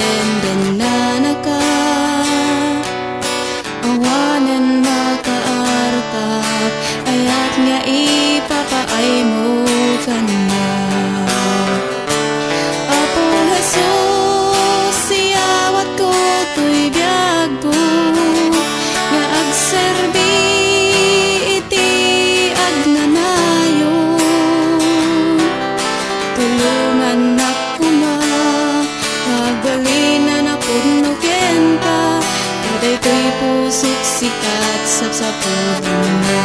ken dananaka awanen makaartap ayat nga ipapaay mo kanina. Apo Jesus siyawat ko to'y biyag ko nga agserbi iti agnanayon. Tulungan ako ma magbalinan ako no kenta kaday to'y pusok sikat sapsapon na.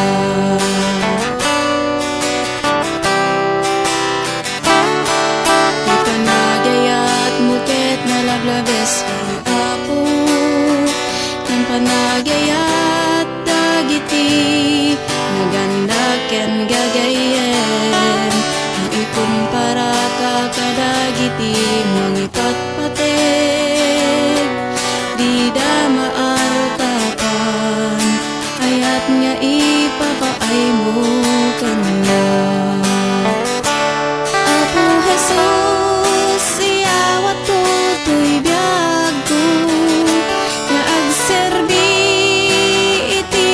Ipanagayat muket na laglabes ay apo ng panagayat dagiti maganda ken gagayen ang ikumpara ka kadagiti mangipatpateg di da maartapan ayat nga ipapaay mo kanya. Apo Jesus siyawat ko to'y biyag ko nga agserbi iti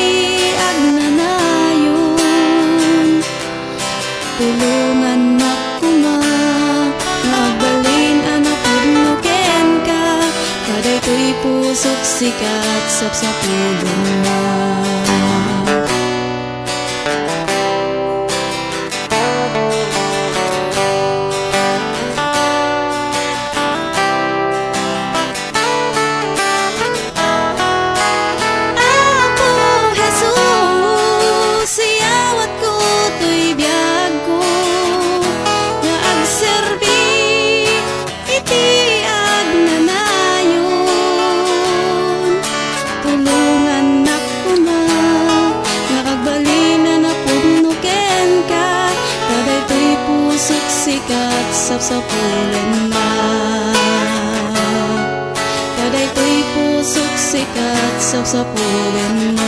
agnanayon. Tulungan ako ma magbalin anak no ken ka kaday to'y pusok sikat sapsapulong na. Sikat sapsapulan na kaday to'y pusok sikat sapsapulan na.